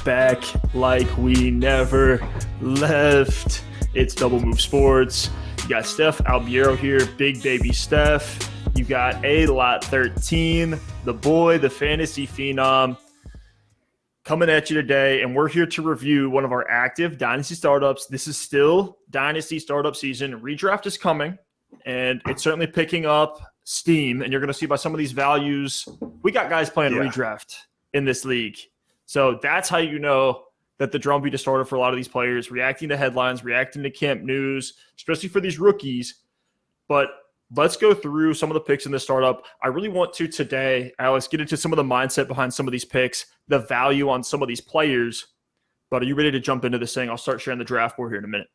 back like we never left. It's Double Move Sports. You got Stef Albiero here, big baby Stef. You got A Lot 13, the boy, the fantasy phenom, coming at you today, and we're here to review one of our active Dynasty startups. This is still Dynasty startup season. Redraft is coming, and it's certainly picking up steam, and you're going to see by some of these values. We got guys playing redraft in this league. So that's how you know that the drumbeat is started for a lot of these players, reacting to headlines, reacting to camp news, especially for these rookies. But let's go through some of the picks in this startup. I really want to today, Alex, get into some of the mindset behind some of these picks, the value on some of these players. But are you ready to jump into this thing? I'll start sharing the draft board here in a minute.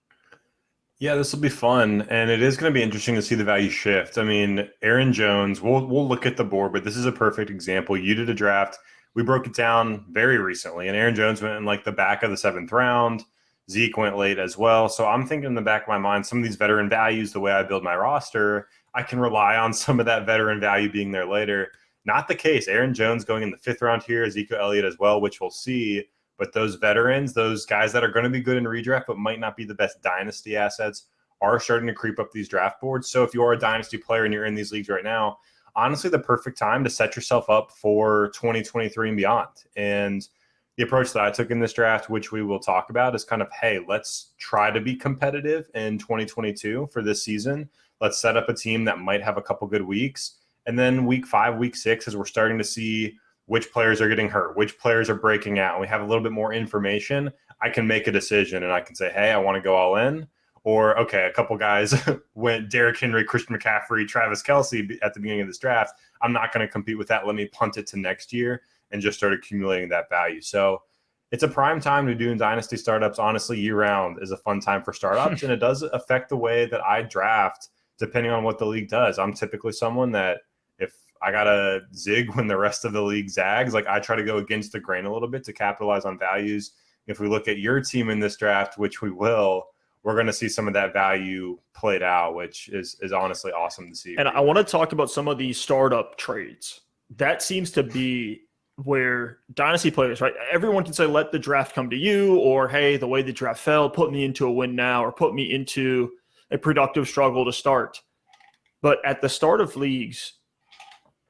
Yeah, this will be fun, and it is going to be interesting to see the value shift. I mean, Aaron Jones, we'll look at the board, but this is a perfect example. You did a draft. We broke it down very recently, and Aaron Jones went in like the back of the 7th round. Zeke went late as well. So I'm thinking in the back of my mind, some of these veteran values, the way I build my roster, I can rely on some of that veteran value being there later. Not the case. Aaron Jones going in the 5th round here, Ezekiel Elliott as well, which we'll see. But those veterans, those guys that are going to be good in redraft but might not be the best dynasty assets, are starting to creep up these draft boards. So if you are a dynasty player and you're in these leagues right now, honestly, the perfect time to set yourself up for 2023 and beyond. And the approach that I took in this draft, which we will talk about, is kind of, hey, let's try to be competitive in 2022 for this season. Let's set up a team that might have a couple good weeks. And then week 5, week 6, as we're starting to see which players are getting hurt, which players are breaking out, and we have a little bit more information, I can make a decision and I can say, hey, I want to go all in. Or, okay, a couple guys went Derrick Henry, Christian McCaffrey, Travis Kelce at the beginning of this draft. I'm not going to compete with that. Let me punt it to next year and just start accumulating that value. So it's a prime time to do in dynasty startups. Honestly, year-round is a fun time for startups, and it does affect the way that I draft depending on what the league does. I'm typically someone that if I got to zig when the rest of the league zags, like I try to go against the grain a little bit to capitalize on values. If we look at your team in this draft, which we will, we're going to see some of that value played out, which is honestly awesome to see. And I want to talk about some of these startup trades. That seems to be where dynasty players, right? Everyone can say, let the draft come to you, or, hey, the way the draft fell, put me into a win now, or put me into a productive struggle to start. But at the start of leagues,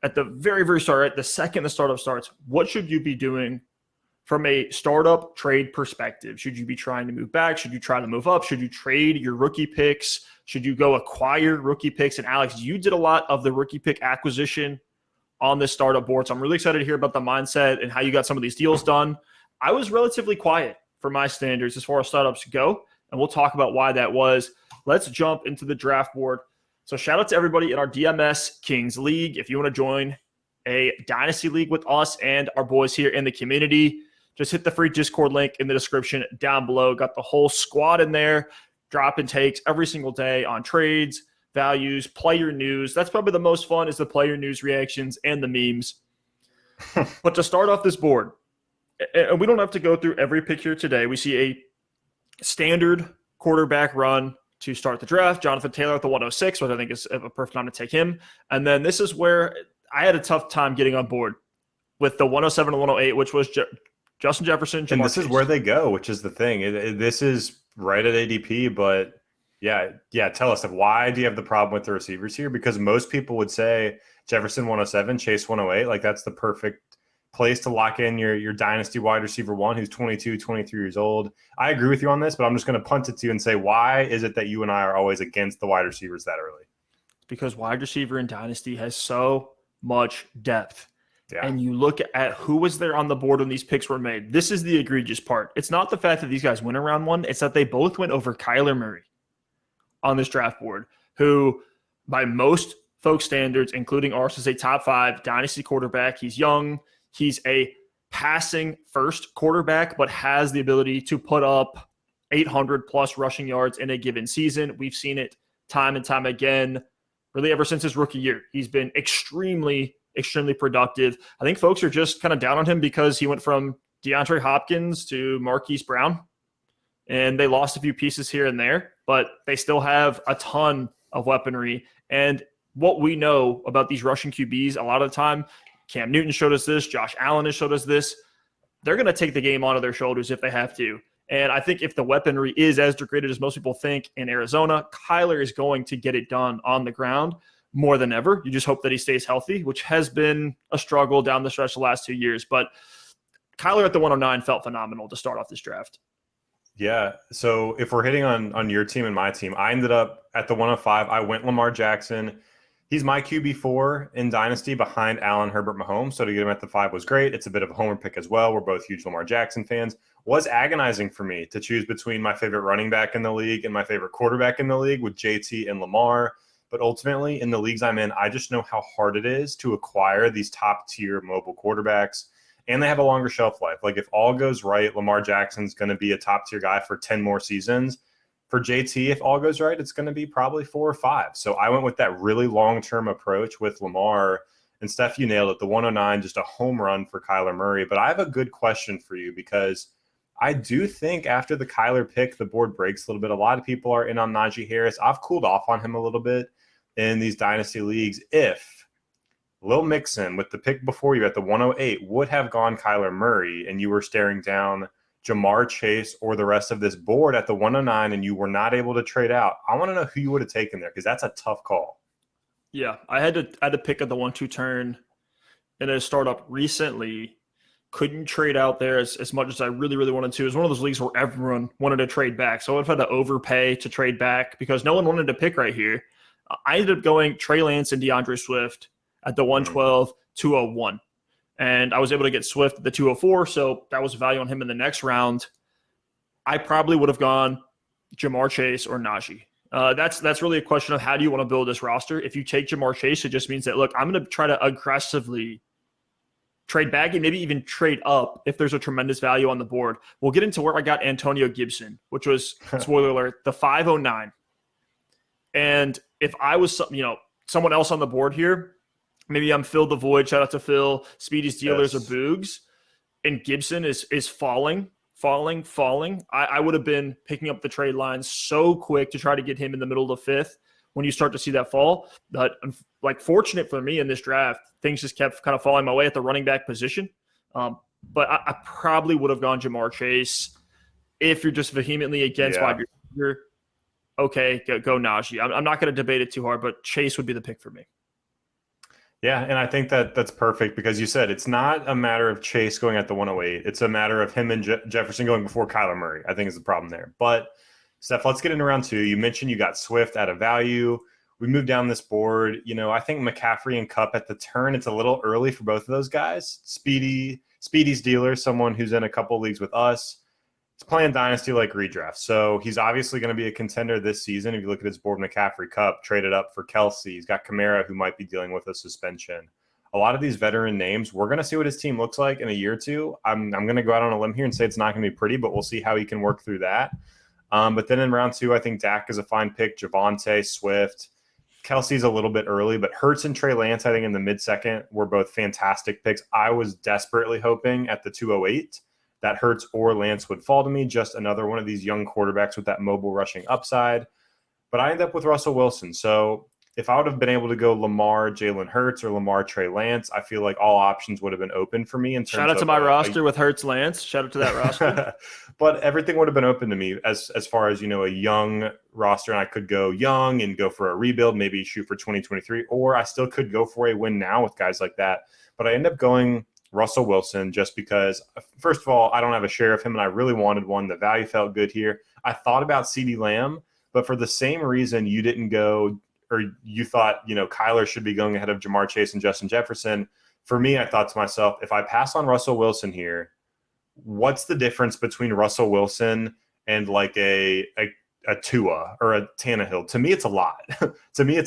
at the very, very start, right, the second the startup starts, what should you be doing from a startup trade perspective? Should you be trying to move back? Should you try to move up? Should you trade your rookie picks? Should you go acquire rookie picks? And Alex, you did a lot of the rookie pick acquisition on this startup board. So I'm really excited to hear about the mindset and how you got some of these deals done. I was relatively quiet for my standards as far as startups go, and we'll talk about why that was. Let's jump into the draft board. So shout out to everybody in our DMS Kings League. If you want to join a dynasty league with us and our boys here in the community, just hit the free Discord link in the description down below. Got the whole squad in there, dropping takes every single day on trades, values, player news. That's probably the most fun, is the player news reactions and the memes. But to start off this board, and we don't have to go through every pick here today. We see a standard quarterback run to start the draft. Jonathan Taylor at the 106, which I think is a perfect time to take him. And then this is where I had a tough time getting on board with the 107 and 108, which was Justin Jefferson. And this is where they go, which is the thing. This is right at ADP, but yeah. Tell us, why do you have the problem with the receivers here? Because most people would say Jefferson 107, Chase 108. Like that's the perfect place to lock in your dynasty wide receiver one, who's 22, 23 years old. I agree with you on this, but I'm just going to punt it to you and say, why is it that you and I are always against the wide receivers that early? Because wide receiver in dynasty has so much depth. Yeah. And you look at who was there on the board when these picks were made. This is the egregious part. It's not the fact that these guys went around one. It's that they both went over Kyler Murray on this draft board, who by most folks' standards, including ours, is a top 5 dynasty quarterback. He's young. He's a passing first quarterback, but has the ability to put up 800 plus rushing yards in a given season. We've seen it time and time again, really ever since his rookie year. He's been extremely productive. I think folks are just kind of down on him because he went from DeAndre Hopkins to Marquise Brown, and they lost a few pieces here and there, but they still have a ton of weaponry. And what we know about these rushing QBs, a lot of the time, Cam Newton showed us this, Josh Allen has showed us this, they're going to take the game onto their shoulders if they have to. And I think if the weaponry is as degraded as most people think in Arizona, Kyler is going to get it done on the ground more than ever. You just hope that he stays healthy, which has been a struggle down the stretch the last 2 years. But Kyler at the 109 felt phenomenal to start off this draft. Yeah. So if we're hitting on your team and my team, I ended up at the 105. I went Lamar Jackson. He's my QB4 in Dynasty behind Allen, Herbert, Mahomes. So to get him at the 5 was great. It's a bit of a homer pick as well. We're both huge Lamar Jackson fans. Was agonizing for me to choose between my favorite running back in the league and my favorite quarterback in the league with JT and Lamar. But ultimately, in the leagues I'm in, I just know how hard it is to acquire these top-tier mobile quarterbacks. And they have a longer shelf life. Like, if all goes right, Lamar Jackson's going to be a top-tier guy for 10 more seasons. For JT, if all goes right, it's going to be probably 4 or 5. So I went with that really long-term approach with Lamar. And Steph, you nailed it. The 109, just a home run for Kyler Murray. But I have a good question for you because I do think after the Kyler pick, the board breaks a little bit. A lot of people are in on Najee Harris. I've cooled off on him a little bit in these Dynasty leagues. If Lil Mixon, with the pick before you at the 108, would have gone Kyler Murray and you were staring down Jamar Chase or the rest of this board at the 109 and you were not able to trade out, I want to know who you would have taken there because that's a tough call. Yeah, I had to pick at the 1-2 turn in a startup recently. Couldn't trade out there as much as I really, really wanted to. It was one of those leagues where everyone wanted to trade back. So I would have had to overpay to trade back because no one wanted to pick right here. I ended up going Trey Lance and DeAndre Swift at the 112, 201. And I was able to get Swift at the 204, so that was value on him in the next round. I probably would have gone Jamar Chase or Najee. That's really a question of how do you want to build this roster. If you take Jamar Chase, it just means that, look, I'm going to try to aggressively trade back and maybe even trade up if there's a tremendous value on the board. We'll get into where I got Antonio Gibson, which was, spoiler alert, the 509. And if I was someone else on the board here, maybe I'm Phil the Void, shout out to Phil, Speedy's Dealers or Boogs, and Gibson is falling. I would have been picking up the trade line so quick to try to get him in the middle of the 5th when you start to see that fall. But fortunate for me in this draft, things just kept kind of falling my way at the running back position. But I probably would have gone Jamar Chase. If you're just vehemently against wide receiver, okay, go Najee. I'm not going to debate it too hard, but Chase would be the pick for me. Yeah, and I think that's perfect because you said it's not a matter of Chase going at the 108. It's a matter of him and Jefferson going before Kyler Murray, I think is the problem there. But, Steph, let's get into round 2. You mentioned you got Swift at a value. We moved down this board. I think McCaffrey and Kupp at the turn, it's a little early for both of those guys. Speedy's Dealer, someone who's in a couple leagues with us, he's playing Dynasty like redraft. So he's obviously going to be a contender this season. If you look at his board, McCaffrey, Kupp, traded up for Kelsey. He's got Kamara, who might be dealing with a suspension. A lot of these veteran names, we're going to see what his team looks like in a year or two. I'm going to go out on a limb here and say it's not going to be pretty, but we'll see how he can work through that. But then in round 2, I think Dak is a fine pick. Javonte, Swift. Kelsey's a little bit early, but Hurts and Trey Lance, I think in the mid-second, were both fantastic picks. I was desperately hoping at the 208 that Hurts or Lance would fall to me. Just another one of these young quarterbacks with that mobile rushing upside. But I ended up with Russell Wilson. So if I would have been able to go Lamar, Jalen Hurts, or Lamar, Trey Lance, I feel like all options would have been open for me. Shout out to my roster with Hurts, Lance. Shout out to that roster. But everything would have been open to me as far as, a young roster. And I could go young and go for a rebuild, maybe shoot for 2023. Or I still could go for a win now with guys like that. But I ended up going Russell Wilson just because, first of all, I don't have a share of him and I really wanted one. The value felt good here. I thought about CeeDee Lamb, but for the same reason you didn't go, or you thought, Kyler should be going ahead of Jamar Chase and Justin Jefferson. For me, I thought to myself, if I pass on Russell Wilson here, what's the difference between Russell Wilson and like a Tua or a Tannehill? To me, it's a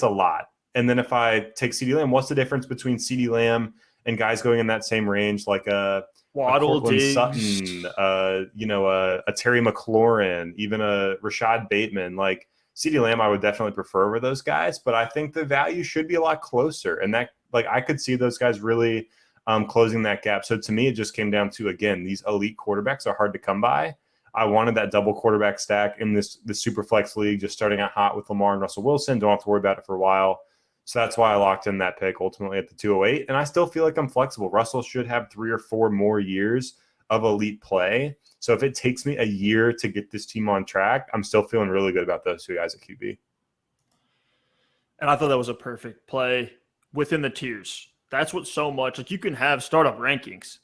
lot. And then if I take CeeDee Lamb, what's the difference between CeeDee Lamb and guys going in that same range, like a Waddle, Courtland Sutton, a Terry McLaurin, even a Rashad Bateman? Like CeeDee Lamb, I would definitely prefer over those guys, but I think the value should be a lot closer. And that, I could see those guys really closing that gap. So to me, it just came down to, again, these elite quarterbacks are hard to come by. I wanted that double quarterback stack in the Superflex league, just starting out hot with Lamar and Russell Wilson. Don't have to worry about it for a while. So that's why I locked in that pick ultimately at the 208. And I still feel like I'm flexible. Russell should have 3 or 4 more years of elite play. So if it takes me a year to get this team on track, I'm still feeling really good about those two guys at QB. And I thought that was a perfect play within the tiers. That's what so much, like, you can have startup rankings,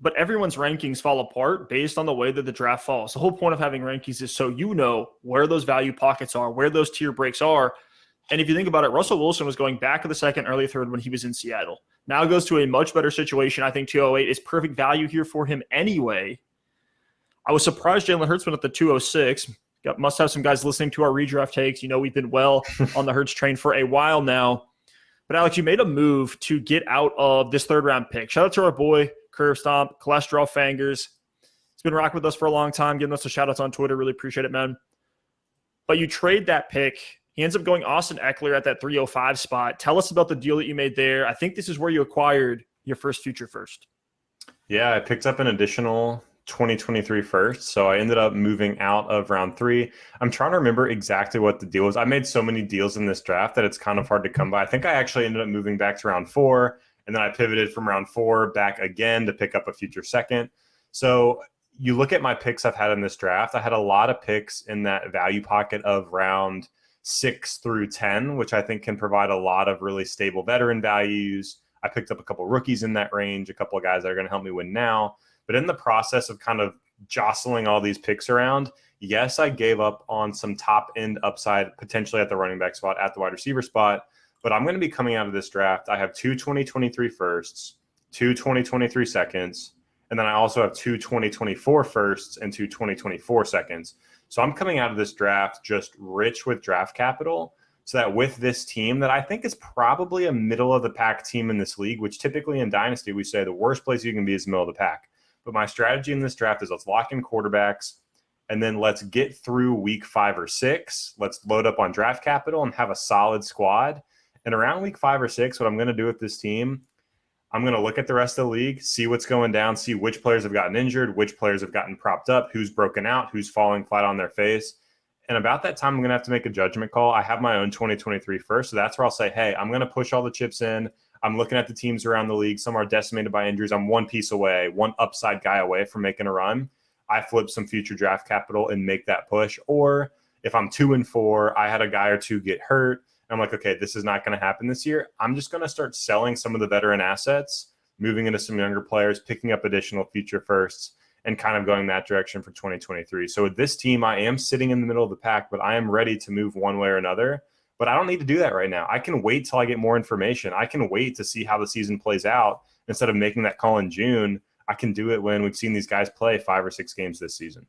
but everyone's rankings fall apart based on the way that the draft falls. The whole point of having rankings is so you know where those value pockets are, where those tier breaks are. And if you think about it, Russell Wilson was going back to the second, early third when he was in Seattle. Now goes to a much better situation. I think 208 is perfect value here for him anyway. I was surprised Jalen Hurts went at the 206. Must have some guys listening to our redraft takes. You know, we've been well on the Hurts train for a while now. But Alex, you made a move to get out of this third-round pick. Shout out to our boy, Curve Stomp, Cholesterol Fangers. He's been rocking with us for a long time, giving us a shout-outs on Twitter. Really appreciate it, man. But you trade that pick. He ends up going Austin Eckler at that 305 spot. Tell us about the deal that you made there. I think this is where you acquired your first future first. Yeah, I picked up an additional 2023 first. So I ended up moving out of round 3. I'm trying to remember exactly what the deal was. I made so many deals in this draft that it's kind of hard to come by. I think I actually ended up moving back to round 4, and then I pivoted from round 4 back again to pick up a future second. So you look at my picks I've had in this draft, I had a lot of picks in that value pocket of round 6 through 10, which I think can provide a lot of really stable veteran values. I picked up a couple rookies in that range, a couple of guys that are going to help me win now. But in the process of kind of jostling all these picks around, yes, I gave up on some top end upside, potentially at the running back spot, at the wide receiver spot. But I'm going to be coming out of this draft. I have 2 2023 firsts, 2 2023 seconds, and then I also have 2 2024 firsts and 2 2024 seconds. So I'm coming out of this draft just rich with draft capital, so that with this team that I think is probably a middle of the pack team in this league, which typically in Dynasty we say the worst place you can be is middle of the pack. But my strategy in this draft is let's lock in quarterbacks, and then let's get through week 5 or 6. Let's load up on draft capital and have a solid squad. And around week 5 or 6, what I'm going to do with this team, I'm going to look at the rest of the league, see what's going down, see which players have gotten injured, which players have gotten propped up, who's broken out, who's falling flat on their face. And about that time, I'm going to have to make a judgment call. I have my own 2023 first, so that's where I'll say, hey, I'm going to push all the chips in. I'm looking at the teams around the league. Some are decimated by injuries. I'm one piece away, one upside guy away from making a run. I flip some future draft capital and make that push. Or if I'm 2 and 4, I had a guy or two get hurt. I'm like, okay, this is not going to happen this year. I'm just going to start selling some of the veteran assets, moving into some younger players, picking up additional future firsts, and kind of going that direction for 2023. So with this team, I am sitting in the middle of the pack, but I am ready to move one way or another. But I don't need to do that right now. I can wait till I get more information. I can wait to see how the season plays out. Instead of making that call in June, I can do it when we've seen these guys play 5 or 6 games this season.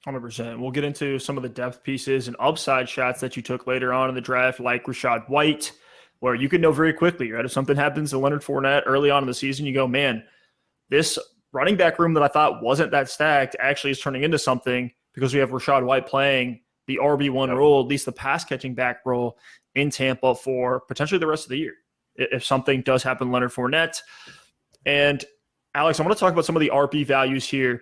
100%. We'll get into some of the depth pieces and upside shots that you took later on in the draft, like Rachaad White, where you can know very quickly, right? If something happens to Leonard Fournette early on in the season, you go, man, this running back room that I thought wasn't that stacked actually is turning into something because we have Rachaad White playing the RB1 role, at least the pass-catching back role in Tampa for potentially the rest of the year, if something does happen to Leonard Fournette. And, Alex, I want to talk about some of the RB values here.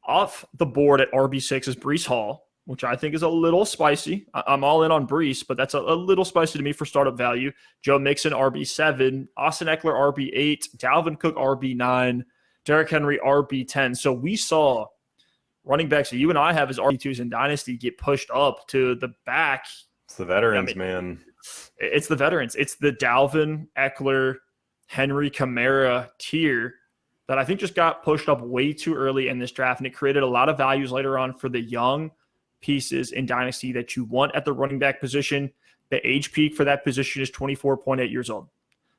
Off the board at RB6 is Breece Hall, which I think is a little spicy. I'm all in on Breece, but that's a little spicy to me for startup value. Joe Mixon, RB7. Austin Eckler, RB8. Dalvin Cook, RB9. Derrick Henry, RB10. So we saw running backs that you and I have as RB2s in Dynasty get pushed up to the back. It's the veterans, man. It's the veterans. It's the Dalvin, Eckler, Henry, Kamara tier that I think just got pushed up way too early in this draft, and it created a lot of values later on for the young pieces in Dynasty that you want at the running back position. The age peak for that position is 24.8 years old.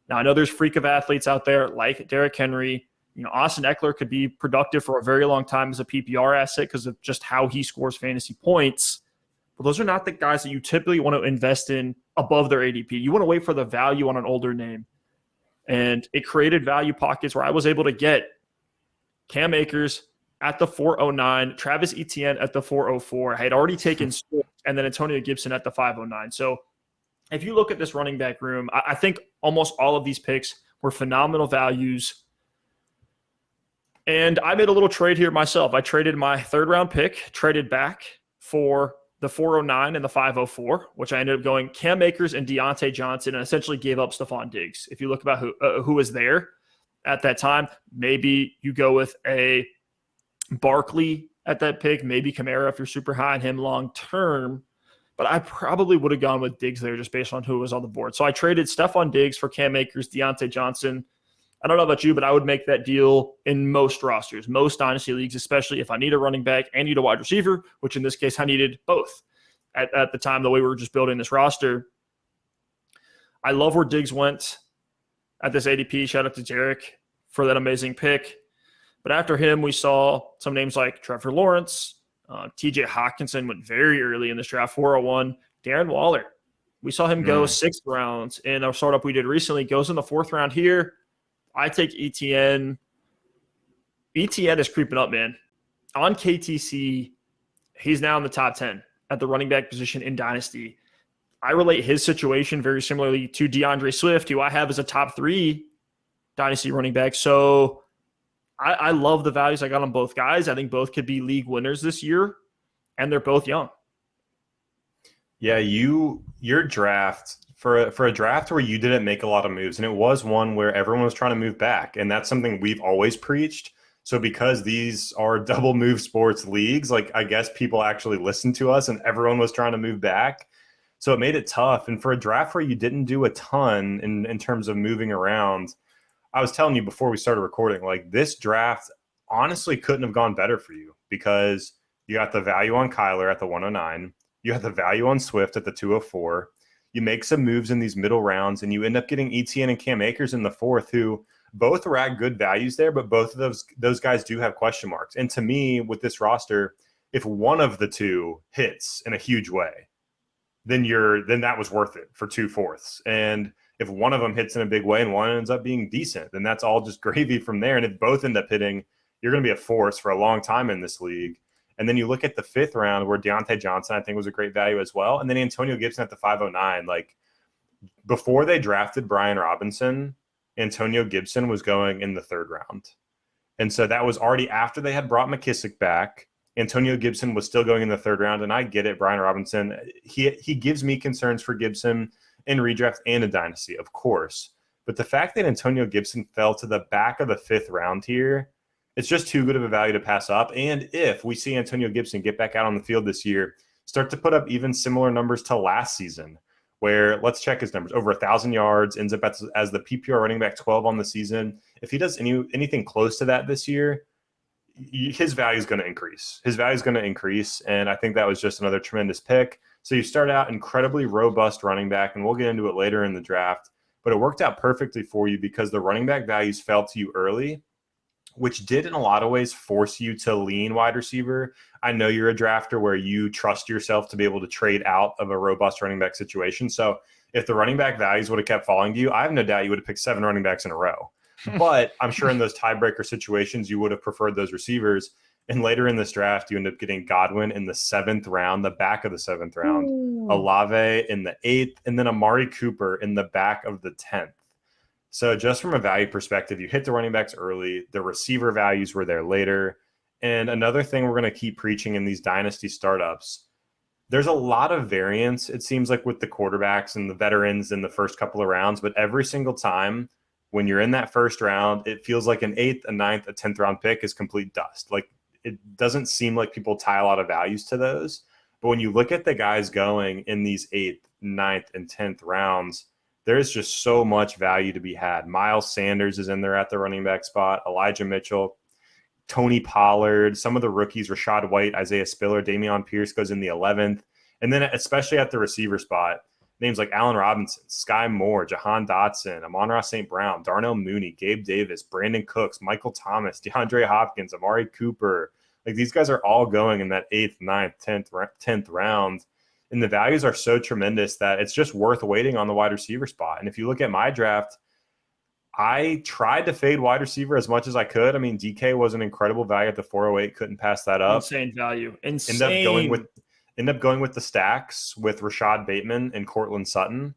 Now, I know there's freak of athletes out there like Derrick Henry. You know, Austin Eckler could be productive for a very long time as a PPR asset because of just how he scores fantasy points. But those are not the guys that you typically want to invest in above their ADP. You want to wait for the value on an older name. And it created value pockets where I was able to get Cam Akers at the 409, Travis Etienne at the 404. I had already taken Stef, and then Antonio Gibson at the 509. So if you look at this running back room, I think almost all of these picks were phenomenal values. And I made a little trade here myself. I traded my third-round pick, traded back for the 409 and the 504, which I ended up going Cam Akers and Deontay Johnson, and essentially gave up Stephon Diggs. If you look about who was there, at that time. Maybe you go with a Barkley at that pick, maybe Kamara if you're super high on him long term. But I probably would have gone with Diggs there just based on who was on the board. So I traded Stephon Diggs for Cam Akers, Deontay Johnson. I don't know about you, but I would make that deal in most rosters, most dynasty leagues, especially if I need a running back and need a wide receiver, which in this case I needed both at the time, the way we were just building this roster. I love where Diggs went at this ADP. Shout out to Jarek for that amazing pick. But after him, we saw some names like Trevor Lawrence. TJ Hawkinson went very early in this draft, 401. Darren Waller. We saw him go 6th round in our startup we did recently. Goes in the 4th round here. I take ETN. ETN is creeping up, man. On KTC, he's now in the top 10 at the running back position in Dynasty. I relate his situation very similarly to DeAndre Swift, who I have as a top 3 Dynasty running back. So I love the values I got on both guys. I think both could be league winners this year, and they're both young. Yeah, your draft for a draft where you didn't make a lot of moves, and it was one where everyone was trying to move back, and that's something we've always preached. So because these are double move sports leagues, like I guess people actually listened to us, and everyone was trying to move back. So it made it tough. And for a draft where you didn't do a ton in terms of moving around, I was telling you before we started recording, like this draft honestly couldn't have gone better for you because you got the value on Kyler at the 109. You have the value on Swift at the 204. You make some moves in these middle rounds, and you end up getting ETN and Cam Akers in the 4th, who both were at good values there, but both of those guys do have question marks. And to me, with this roster, if one of the two hits in a huge way, then that was worth it for 2/4. And if one of them hits in a big way and one ends up being decent, then that's all just gravy from there. And if both end up hitting, you're going to be a force for a long time in this league. And then you look at the 5th round where Deontay Johnson, I think, was a great value as well. And then Antonio Gibson at the 509. Like, before they drafted Brian Robinson, Antonio Gibson was going in the 3rd round. And so that was already after they had brought McKissick back. Antonio Gibson was still going in the 3rd round. And I get it, Brian Robinson. He gives me concerns for Gibson in redraft and a dynasty, of course. But the fact that Antonio Gibson fell to the back of the 5th round here, it's just too good of a value to pass up. And if we see Antonio Gibson get back out on the field this year, start to put up even similar numbers to last season, where let's check his numbers, over 1,000 yards, ends up as the PPR running back 12 on the season. If he does anything close to that this year, his value is going to increase. His value is going to increase, and I think that was just another tremendous pick. So you start out incredibly robust running back, and we'll get into it later in the draft, but it worked out perfectly for you because the running back values fell to you early, which did in a lot of ways force you to lean wide receiver. I know you're a drafter where you trust yourself to be able to trade out of a robust running back situation. So if the running back values would have kept falling to you, I have no doubt you would have picked 7 running backs in a row. But I'm sure in those tiebreaker situations, you would have preferred those receivers. And later in this draft, you end up getting Godwin in the 7th round, the back of the 7th round, Olave in the 8th, and then Amari Cooper in the back of the 10th. So just from a value perspective, you hit the running backs early. The receiver values were there later. And another thing we're going to keep preaching in these dynasty startups, there's a lot of variance, it seems like, with the quarterbacks and the veterans in the first couple of rounds. But every single time when you're in that 1st round, it feels like an 8th, a 9th, a 10th round pick is complete dust. Like, it doesn't seem like people tie a lot of values to those. But when you look at the guys going in these 8th, 9th, and 10th rounds, there's just so much value to be had. Miles Sanders is in there at the running back spot, Elijah Mitchell, Tony Pollard, some of the rookies, Rashad White, Isaiah Spiller, Dameon Pierce goes in the 11th. And then especially at the receiver spot, names like Allen Robinson, Sky Moore, Jahan Dotson, Amon-Ra St. Brown, Darnell Mooney, Gabe Davis, Brandon Cooks, Michael Thomas, DeAndre Hopkins, Amari Cooper. Like, these guys are all going in that 8th, 9th, 10th round. And the values are so tremendous that it's just worth waiting on the wide receiver spot. And if you look at my draft, I tried to fade wide receiver as much as I could. I mean, DK was an incredible value at the 408, couldn't pass that up. Insane value. Insane. End up going with the stacks with Rashad Bateman and Cortland Sutton,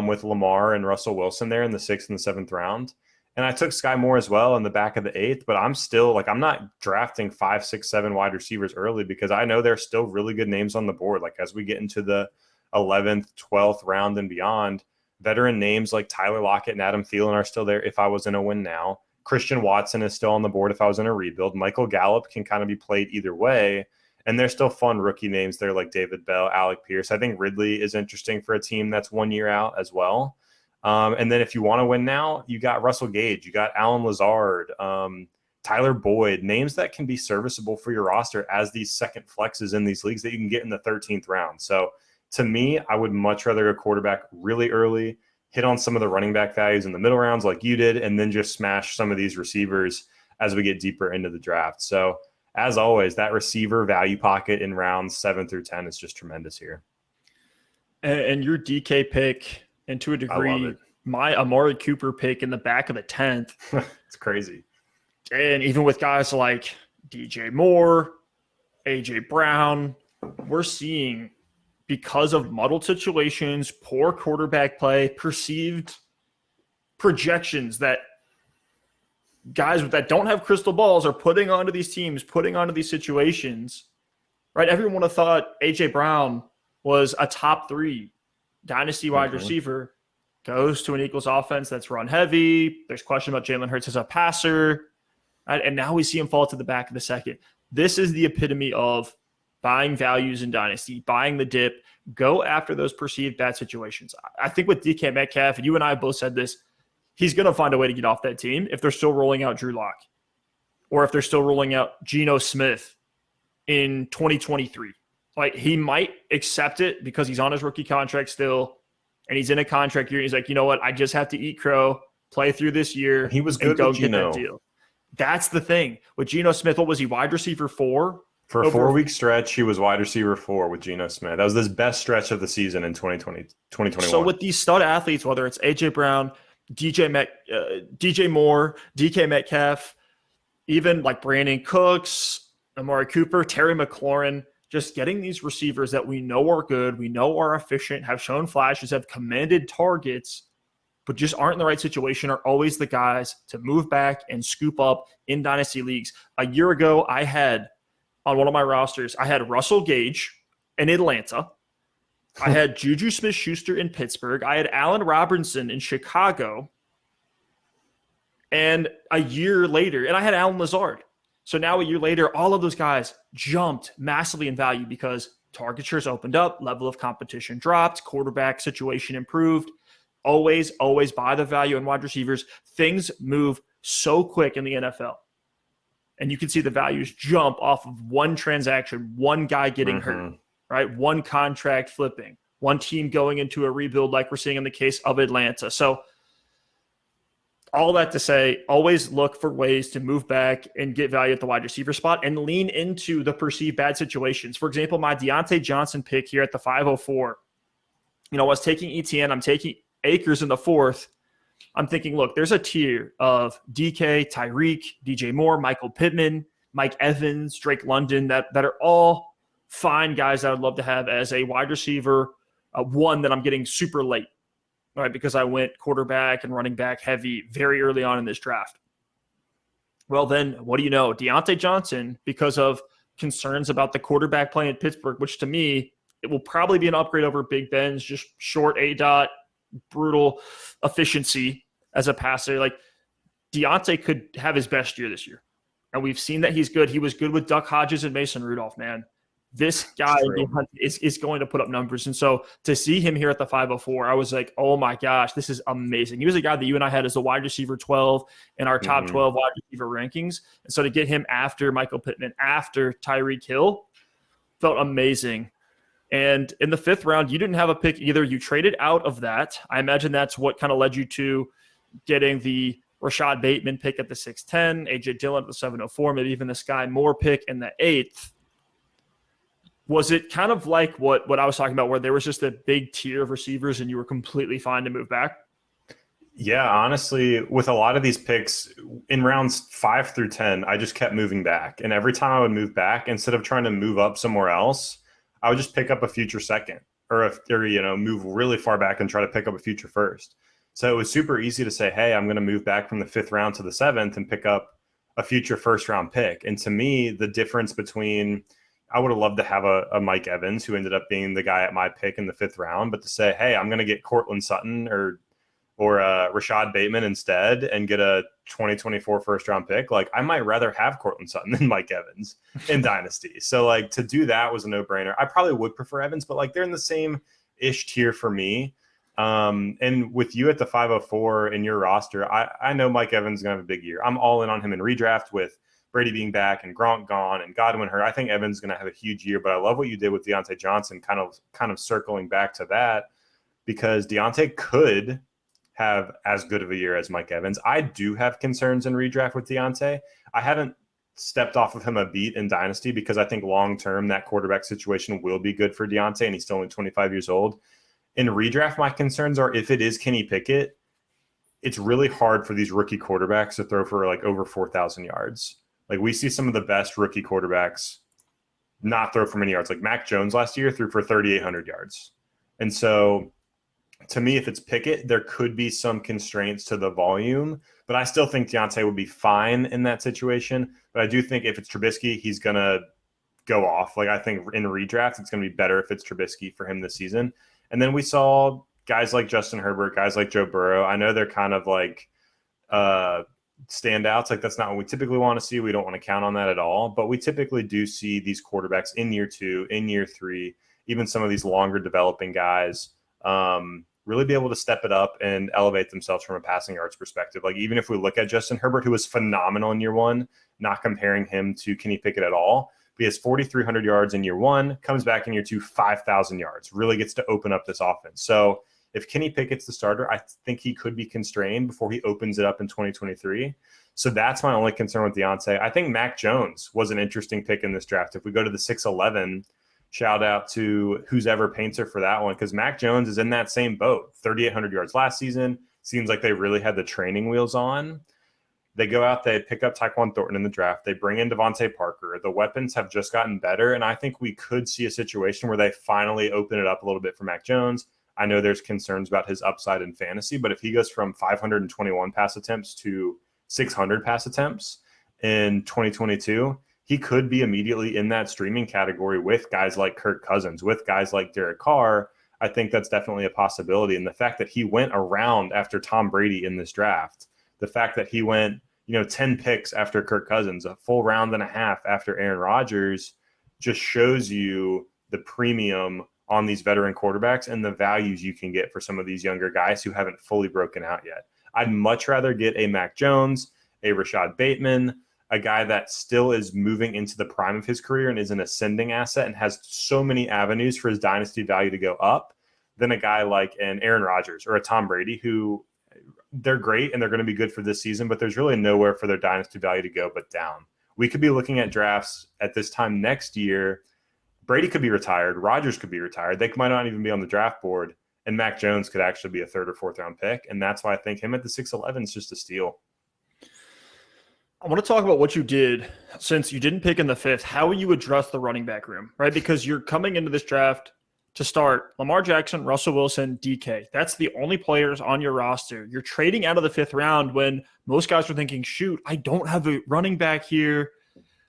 with Lamar and Russell Wilson there in the 6th and the 7th round. And I took Sky Moore as well in the back of the 8th, but I'm still like, I'm not drafting 5, 6, 7 wide receivers early because I know there's still really good names on the board. Like, as we get into the 11th, 12th round and beyond, veteran names like Tyler Lockett and Adam Thielen are still there if I was in a win now. Christian Watson is still on the board if I was in a rebuild. Michael Gallup can kind of be played either way. And there's still fun rookie names there like David Bell, Alec Pierce. I think Ridley is interesting for a team that's 1 year out as well. And then if you want to win now, you got Russell Gage, you got Alan Lazard, Tyler Boyd, names that can be serviceable for your roster as these second flexes in these leagues that you can get in the 13th round. So to me, I would much rather go quarterback really early, hit on some of the running back values in the middle rounds like you did, and then just smash some of these receivers as we get deeper into the draft. So as always, that receiver value pocket in rounds 7 through 10 is just tremendous here. And your DK pick, and to a degree, my Amari Cooper pick in the back of the 10th. It's crazy. And even with guys like DJ Moore, AJ Brown, we're seeing, because of muddled situations, poor quarterback play, perceived projections that guys that don't have crystal balls are putting onto these teams, putting onto these situations, right? Everyone would have thought A.J. Brown was a top 3 dynasty wide receiver, goes to an Eagles offense that's run heavy. There's question about Jalen Hurts as a passer, right? And now we see him fall to the back of the second. This is the epitome of buying values in dynasty, buying the dip, go after those perceived bad situations. I think with DK Metcalf, and you and I both said this, he's going to find a way to get off that team if they're still rolling out Drew Lock or if they're still rolling out Geno Smith in 2023. Like, he might accept it because he's on his rookie contract still and he's in a contract year. And he's like, you know what? I just have to eat crow, play through this year. He was good go with get Geno. that deal. That's the thing. With Geno Smith, what was he, wide receiver 4? For a 4-week stretch, he was wide receiver 4 with Geno Smith. That was his best stretch of the season in 2021. So with these stud athletes, whether it's A.J. Brown, DJ Moore, DK Metcalf, even like Brandon Cooks, Amari Cooper, Terry McLaurin, just getting these receivers that we know are good, we know are efficient, have shown flashes, have commanded targets, but just aren't in the right situation, are always the guys to move back and scoop up in dynasty leagues. A year ago, I had on one of my rosters, I had Russell Gage in Atlanta. I had Juju Smith-Schuster in Pittsburgh. I had Allen Robinson in Chicago. And a year later, and I had Allen Lazard. So now a year later, all of those guys jumped massively in value because target shares opened up, level of competition dropped, quarterback situation improved. Always buy the value in wide receivers. Things move so quick in the NFL. And you can see the values jump off of one transaction, one guy getting hurt, right? One contract flipping, one team going into a rebuild like we're seeing in the case of Atlanta. So all that to say, always look for ways to move back and get value at the wide receiver spot and lean into the perceived bad situations. For example, my Deontay Johnson pick here at the 504, I was taking ETN, I'm taking Akers in the 4th. I'm thinking, look, there's a tier of DK, Tyreek, DJ Moore, Michael Pittman, Mike Evans, Drake London that are all fine guys that I'd love to have as a wide receiver, one that I'm getting super late, right? Because I went quarterback and running back heavy very early on in this draft. Well, then what do you know? Deontay Johnson, because of concerns about the quarterback play in Pittsburgh, which to me, it will probably be an upgrade over Big Ben's just short A-dot, brutal efficiency as a passer. Like, Deontay could have his best year this year. And we've seen that he's good. He was good with Duck Hodges and Mason Rudolph, man. This guy is going to put up numbers. And so to see him here at the 504, I was like, oh my gosh, this is amazing. He was a guy that you and I had as a wide receiver 12 in our top 12 wide receiver rankings. And so to get him after Michael Pittman, after Tyreek Hill, felt amazing. And in the 5th round, you didn't have a pick either. You traded out of that. I imagine that's what kind of led you to getting the Rashad Bateman pick at the 610, A.J. Dillon at the 704, maybe even the Sky Moore pick in the 8th. Was it kind of like what I was talking about, where there was just a big tier of receivers and you were completely fine to move back? Yeah, honestly, with a lot of these picks in rounds 5 through 10, I just kept moving back. And every time I would move back, instead of trying to move up somewhere else, I would just pick up a future second or move really far back and try to pick up a future first. So it was super easy to say, hey, I'm going to move back from the 5th round to the 7th and pick up a future first round pick. And to me, the difference between, I would have loved to have a Mike Evans who ended up being the guy at my pick in the 5th round, but to say, hey, I'm going to get Cortland Sutton or or Rashad Bateman instead and get a 2024 first-round pick, like I might rather have Cortland Sutton than Mike Evans in Dynasty. So like to do that was a no-brainer. I probably would prefer Evans, but like they're in the same-ish tier for me. And with you at the 504 in your roster, I know Mike Evans is going to have a big year. I'm all in on him in redraft with Brady being back and Gronk gone and Godwin hurt. I think Evans is going to have a huge year, but I love what you did with Deontay Johnson, kind of circling back to that, because Deontay could have as good of a year as Mike Evans. I do have concerns in redraft with Deontay. I haven't stepped off of him a beat in Dynasty because I think long-term that quarterback situation will be good for Deontay, and he's still only 25 years old. In redraft, my concerns are if it is Kenny Pickett, it's really hard for these rookie quarterbacks to throw for like over 4,000 yards. Like we see some of the best rookie quarterbacks not throw for many yards. Like Mac Jones last year threw for 3,800 yards. And so to me, if it's Pickett, there could be some constraints to the volume, but I still think Deontay would be fine in that situation. But I do think if it's Trubisky, he's going to go off. Like I think in redraft, it's going to be better if it's Trubisky for him this season. And then we saw guys like Justin Herbert, guys like Joe Burrow. I know they're kind of like standouts. Like that's not what we typically want to see. We don't want to count on that at all. But we typically do see these quarterbacks in year 2, in year 3, even some of these longer developing guys really be able to step it up and elevate themselves from a passing yards perspective. Like even if we look at Justin Herbert, who was phenomenal in year 1, not comparing him to Kenny Pickett at all, but he has 4,300 yards in year 1, comes back in year 2, 5,000 yards, really gets to open up this offense. So if Kenny Pickett's the starter, I think he could be constrained before he opens it up in 2023. So that's my only concern with Deontay. I think Mac Jones was an interesting pick in this draft. If we go to the 6'11", shout out to who's ever painter for that one, because Mac Jones is in that same boat. 3,800 yards last season. Seems like they really had the training wheels on. They go out, they pick up Tyquan Thornton in the draft. They bring in Devontae Parker. The weapons have just gotten better, and I think we could see a situation where they finally open it up a little bit for Mac Jones. I know there's concerns about his upside in fantasy, but if he goes from 521 pass attempts to 600 pass attempts in 2022, he could be immediately in that streaming category with guys like Kirk Cousins, with guys like Derek Carr. I think that's definitely a possibility. And the fact that he went around after Tom Brady in this draft, the fact that he went, 10 picks after Kirk Cousins, a full round and a half after Aaron Rodgers, just shows you the premium on these veteran quarterbacks and the values you can get for some of these younger guys who haven't fully broken out yet. I'd much rather get a Mac Jones, a Rashad Bateman, a guy that still is moving into the prime of his career and is an ascending asset and has so many avenues for his dynasty value to go up, than a guy like an Aaron Rodgers or a Tom Brady, who they're great and they're going to be good for this season, but there's really nowhere for their dynasty value to go but down. We could be looking at drafts at this time next year. Brady could be retired. Rodgers could be retired. They might not even be on the draft board, and Mac Jones could actually be a 3rd or 4th round pick. And that's why I think him at the 6'11" is just a steal. I want to talk about what you did since you didn't pick in the 5th, how you address the running back room, right? Because you're coming into this draft to start Lamar Jackson, Russell Wilson, DK. That's the only players on your roster. You're trading out of the 5th round when most guys are thinking, shoot, I don't have a running back here.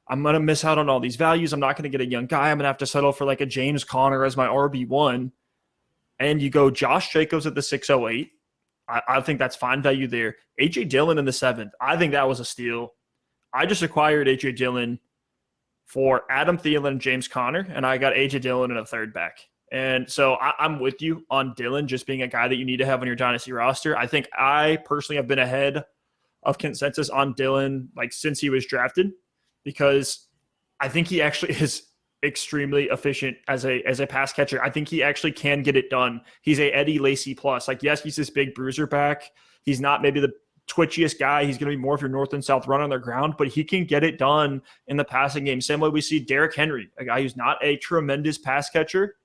I'm going to miss out on all these values. I'm not going to get a young guy. I'm going to have to settle for like a James Conner as my RB1. And you go Josh Jacobs at the 608. I think that's fine value there. A.J. Dillon in the 7th. I think that was a steal. I just acquired A.J. Dillon for Adam Thielen and James Conner, and I got A.J. Dillon in a 3rd back. And so I'm with you on Dillon just being a guy that you need to have on your dynasty roster. I think I personally have been ahead of consensus on Dillon like since he was drafted, because I think he actually is extremely efficient as a pass catcher. I think he actually can get it done. He's a Eddie Lacy plus. Like, yes, he's this big bruiser back. He's not maybe the twitchiest guy. He's going to be more of your north and south run on the ground, but he can get it done in the passing game. Same way we see Derrick Henry, a guy who's not a tremendous pass catcher,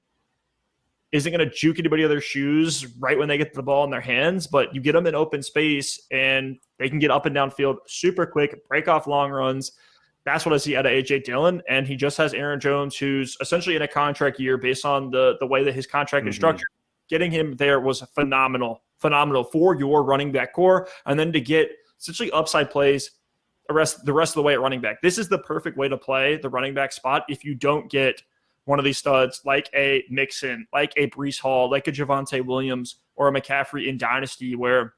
isn't going to juke anybody other shoes right when they get the ball in their hands, but you get them in open space and they can get up and down field super quick, break off long runs. That's what I see out of A.J. Dillon, and he just has Aaron Jones, who's essentially in a contract year based on the way that his contract is structured. Getting him there was phenomenal for your running back core, and then to get essentially upside plays the rest of the way at running back. This is the perfect way to play the running back spot if you don't get one of these studs like a Mixon, like a Breece Hall, like a Javonte Williams or a McCaffrey in Dynasty where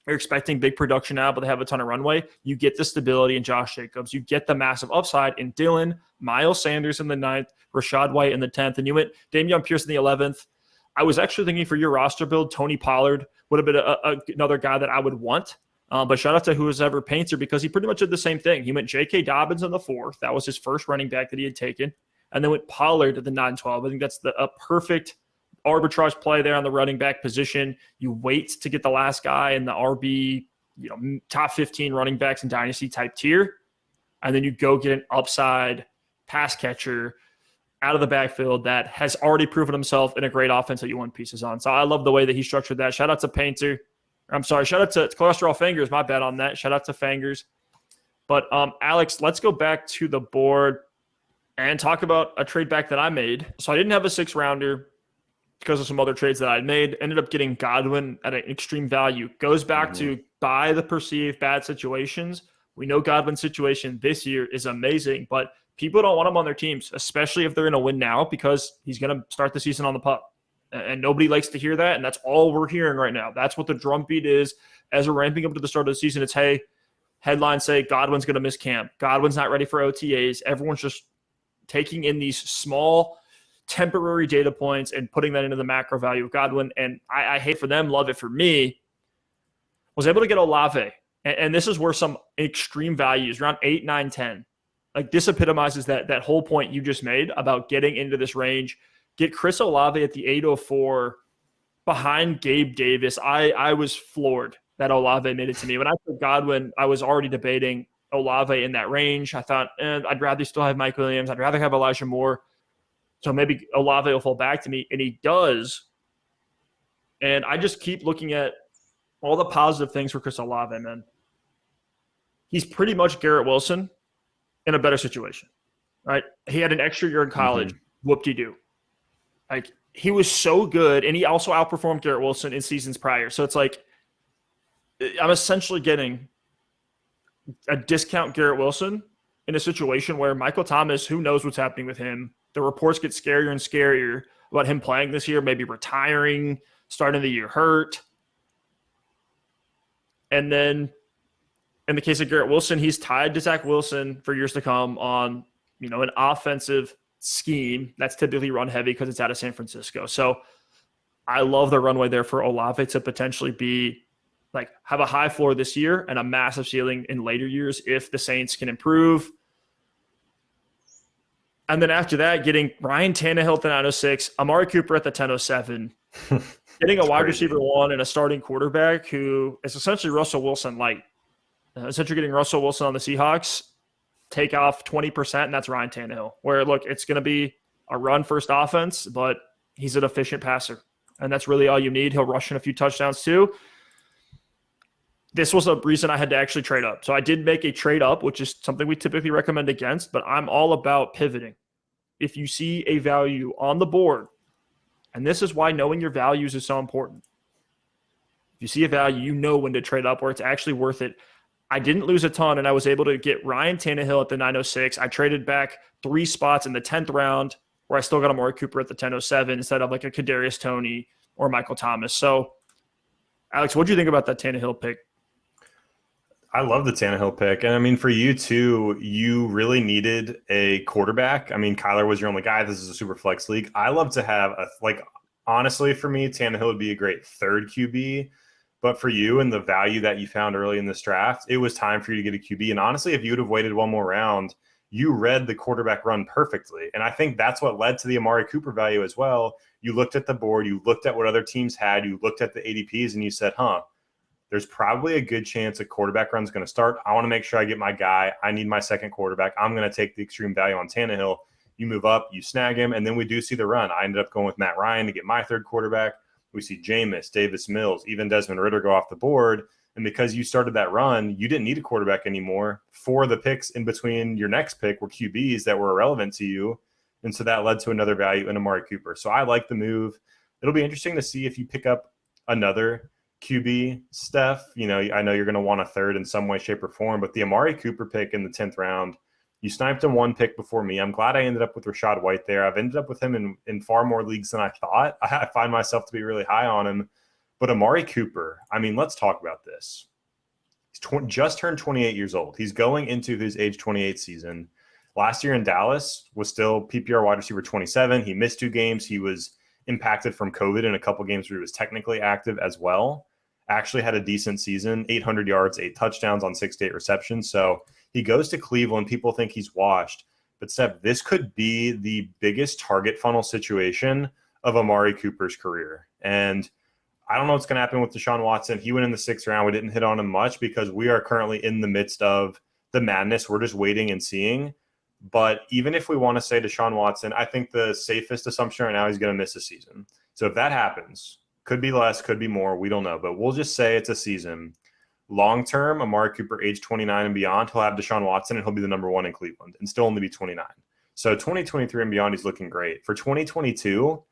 you're expecting big production now, but they have a ton of runway. You get the stability in Josh Jacobs. You get the massive upside in Dylan, Miles Sanders in the 9th, Rashad White in the 10th, and you went Dameon Pierce in the 11th. I was actually thinking for your roster build, Tony Pollard would have been another guy that I would want. But shout out to whoever Painter because he pretty much did the same thing. He went J.K. Dobbins in the 4th. That was his first running back that he had taken. And then went Pollard at the 9-12. I think that's a perfect arbitrage play there on the running back position. You wait to get the last guy in the RB, top 15 running backs in Dynasty type tier. And then you go get an upside pass catcher out of the backfield that has already proven himself in a great offense that you want pieces on. So I love the way that he structured that. Shout out to Painter. I'm sorry. Shout out to Cholesterol Fingers. My bad on that. Shout out to Fingers. But Alex, let's go back to the board and talk about a trade back that I made. So I didn't have a 6-rounder because of some other trades that I'd made. Ended up getting Godwin at an extreme value. Goes back to buy the perceived bad situations. We know Godwin's situation this year is amazing, but people don't want him on their teams, especially if they're going to win now because he's going to start the season on the pup. And nobody likes to hear that, and that's all we're hearing right now. That's what the drumbeat is. As we're ramping up to the start of the season, it's, hey, headlines say Godwin's going to miss camp. Godwin's not ready for OTAs. Everyone's just taking in these small temporary data points and putting that into the macro value of Godwin. And I hate for them, love it for me. Was able to get Olave. And this is where some extreme values, around 8, 9, 10. Like this epitomizes that whole point you just made about getting into this range. Get Chris Olave at the 804 behind Gabe Davis. I was floored that Olave made it to me. When I took Godwin, I was already debating Olave in that range. I thought, I'd rather still have Mike Williams. I'd rather have Elijah Moore. So maybe Olave will fall back to me, and he does. And I just keep looking at all the positive things for Chris Olave, man. He's pretty much Garrett Wilson in a better situation, right? He had an extra year in college. Whoop-de-doo. Like, he was so good, and he also outperformed Garrett Wilson in seasons prior. So it's like I'm essentially getting a discount Garrett Wilson in a situation where Michael Thomas, who knows what's happening with him? The reports get scarier and scarier about him playing this year, maybe retiring, starting the year hurt. And then in the case of Garrett Wilson, he's tied to Zach Wilson for years to come on, an offensive scheme that's typically run heavy because it's out of San Francisco. So I love the runway there for Olave to potentially be like have a high floor this year and a massive ceiling in later years if the Saints can improve. And then after that, getting Ryan Tannehill at the 906, Amari Cooper at the 1007, getting a wide receiver 1 and a starting quarterback who is essentially Russell Wilson light. Essentially getting Russell Wilson on the Seahawks, take off 20%, and that's Ryan Tannehill. Where, look, it's going to be a run-first offense, but he's an efficient passer. And that's really all you need. He'll rush in a few touchdowns too. This was a reason I had to actually trade up. So I did make a trade up, which is something we typically recommend against, but I'm all about pivoting. If you see a value on the board, and this is why knowing your values is so important. If you see a value, you know when to trade up where it's actually worth it. I didn't lose a ton, and I was able to get Ryan Tannehill at the 906. I traded back 3 spots in the 10th round where I still got Amari Cooper at the 1007 instead of like a Kadarius Toney or Michael Thomas. So, Alex, what do you think about that Tannehill pick? I love the Tannehill pick. And I mean, for you too, you really needed a quarterback. I mean, Kyler was your only guy. This is a super flex league. I love to have honestly, for me, Tannehill would be a great third QB. But for you and the value that you found early in this draft, it was time for you to get a QB. And honestly, if you would have waited one more round, you read the quarterback run perfectly. And I think that's what led to the Amari Cooper value as well. You looked at the board, you looked at what other teams had, you looked at the ADPs, and you said, there's probably a good chance a quarterback run is going to start. I want to make sure I get my guy. I need my second quarterback. I'm going to take the extreme value on Tannehill. You move up, you snag him, and then we do see the run. I ended up going with Matt Ryan to get my third quarterback. We see Jameis, Davis Mills, even Desmond Ridder go off the board. And because you started that run, you didn't need a quarterback anymore. 4 of the picks in between your next pick were QBs that were irrelevant to you. And so that led to another value in Amari Cooper. So I like the move. It'll be interesting to see if you pick up another QB, Stef. I know you're going to want a third in some way, shape, or form, but the Amari Cooper pick in the 10th round, you sniped him 1 pick before me. I'm glad I ended up with Rashad White there. I've ended up with him in far more leagues than I thought. I find myself to be really high on him. But Amari Cooper, I mean, let's talk about this. He's just turned 28 years old. He's going into his age 28 season. Last year in Dallas was still PPR wide receiver 27. He missed 2 games. He was impacted from COVID in a couple games where he was technically active as well. Actually had a decent season, 800 yards, 8 touchdowns on 6 to 8 receptions. So he goes to Cleveland. People think he's washed. But Stef, this could be the biggest target funnel situation of Amari Cooper's career. And I don't know what's going to happen with Deshaun Watson. He went in the 6th round. We didn't hit on him much because we are currently in the midst of the madness. We're just waiting and seeing. But even if we want to say Deshaun Watson, I think the safest assumption right now is he's going to miss a season. So if that happens, could be less, could be more, we don't know. But we'll just say it's a season. Long-term, Amari Cooper, age 29 and beyond, he'll have Deshaun Watson and he'll be the number 1 in Cleveland and still only be 29. So 2023 and beyond, he's looking great. For 2022,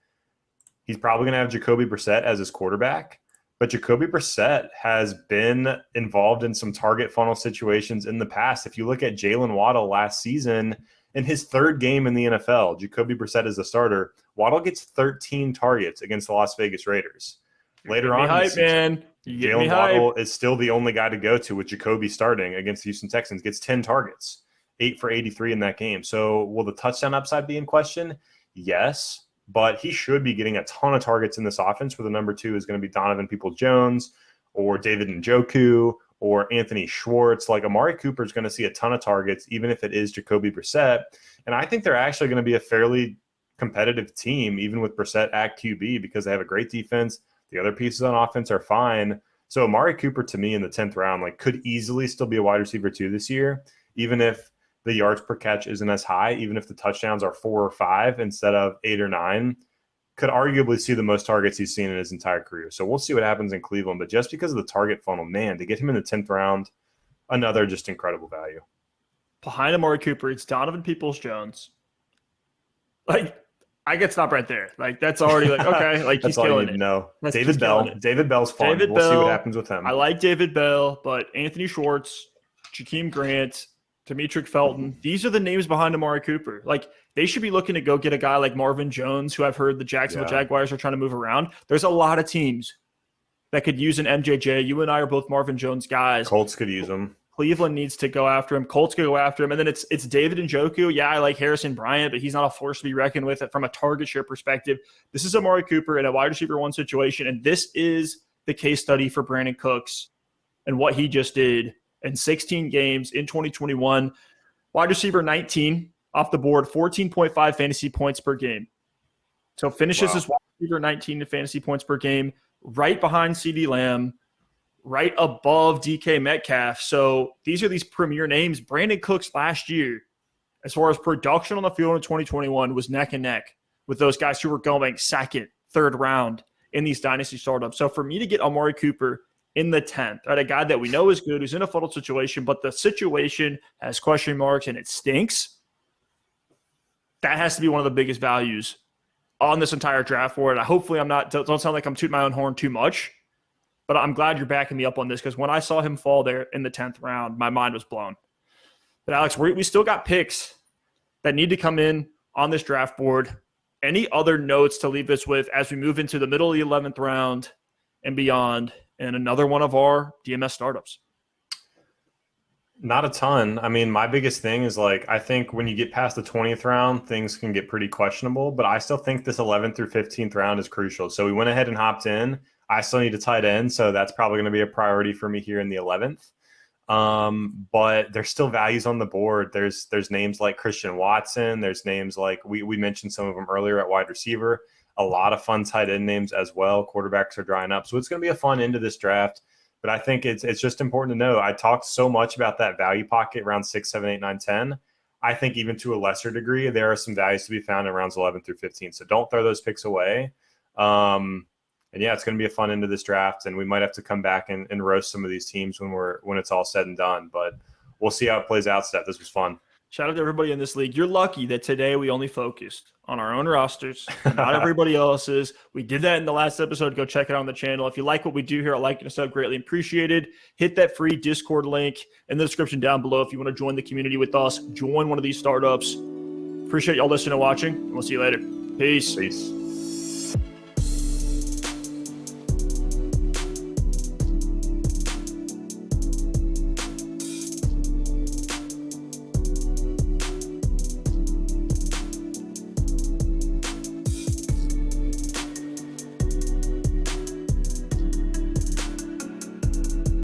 he's probably going to have Jacoby Brissett as his quarterback. But Jacoby Brissett has been involved in some target funnel situations in the past. If you look at Jalen Waddle last season, in his 3rd game in the NFL, Jacoby Brissett is the starter. Waddle gets 13 targets against the Las Vegas Raiders. Later on, hype, man. Jalen Waddle is still the only guy to go to with Jacoby starting against the Houston Texans, gets 10 targets, 8 for 83 in that game. So will the touchdown upside be in question? Yes, but he should be getting a ton of targets in this offense where the number 2 is going to be Donovan Peoples-Jones or David Njoku or Anthony Schwartz. Like Amari Cooper is going to see a ton of targets, even if it is Jacoby Brissett. And I think they're actually going to be a fairly competitive team, even with Brissett at QB, because they have a great defense. The other pieces on offense are fine. So Amari Cooper, to me, in the 10th round, like could easily still be a wide receiver 2 this year, even if the yards per catch isn't as high, even if the touchdowns are 4 or 5 instead of 8 or 9, could arguably see the most targets he's seen in his entire career. So we'll see what happens in Cleveland. But just because of the target funnel, man, to get him in the 10th round, another just incredible value. Behind Amari Cooper, it's Donovan Peoples-Jones. Like, I get stopped right there. Like, that's already like, okay, like he's killing it. No, David Bell. David Bell's fun. We'll see what happens with him. I like David Bell, but Anthony Schwartz, Jakeem Grant, Demetric Felton, these are the names behind Amari Cooper. Like, they should be looking to go get a guy like Marvin Jones, who I've heard the Jacksonville Jaguars are trying to move around. There's a lot of teams that could use an MJJ. You and I are both Marvin Jones guys. Colts could use him. Cleveland needs to go after him. Colts could go after him. And then it's David Njoku. Yeah, I like Harrison Bryant, but he's not a force to be reckoned with from a target share perspective. This is Amari Cooper in a wide receiver 1 situation, and this is the case study for Brandon Cooks and what he just did in 16 games in 2021. Wide receiver 19 off the board, 14.5 fantasy points per game. So finishes as wide receiver 19 in fantasy points per game, right behind CeeDee Lamb, right above DK Metcalf. So these are these premier names. Brandon Cooks last year, as far as production on the field in 2021, was neck and neck with those guys who were going 2nd, 3rd round in these dynasty startups. So for me to get Amari Cooper in the 10th, right, a guy that we know is good, who's in a funnel situation, but the situation has question marks and it stinks, that has to be one of the biggest values on this entire draft board. And hopefully I'm not – don't sound like I'm tooting my own horn too much, but I'm glad you're backing me up on this because when I saw him fall there in the 10th round, my mind was blown. But, Alex, we still got picks that need to come in on this draft board. Any other notes to leave us with as we move into the middle of the 11th round and beyond and another one of our DMS startups? Not a ton. I mean, my biggest thing is I think when you get past the 20th round, things can get pretty questionable, but I still think this 11th through 15th round is crucial. So we went ahead and hopped in. I still need a tight end, so that's probably going to be a priority for me here in the 11th. But there's still values on the board. There's names like Christian Watson. There's names like we mentioned some of them earlier at wide receiver. A lot of fun tight end names as well. Quarterbacks are drying up. So it's going to be a fun end of this draft. But I think it's just important to know. I talked so much about that value pocket around 6, 7, 8, 9, 10. I think even to a lesser degree, there are some values to be found in rounds 11 through 15. So don't throw those picks away. And yeah, it's going to be a fun end of this draft, and we might have to come back and roast some of these teams when it's all said and done. But we'll see how it plays out, Steph. This was fun. Shout out to everybody in this league. You're lucky that today we only focused on our own rosters, not everybody else's. We did that in the last episode. Go check it out on the channel. If you like what we do here, I like and sub, greatly appreciated. Hit that free Discord link in the description down below if you want to join the community with us. Join one of these startups. Appreciate y'all listening and watching, and we'll see you later. Peace.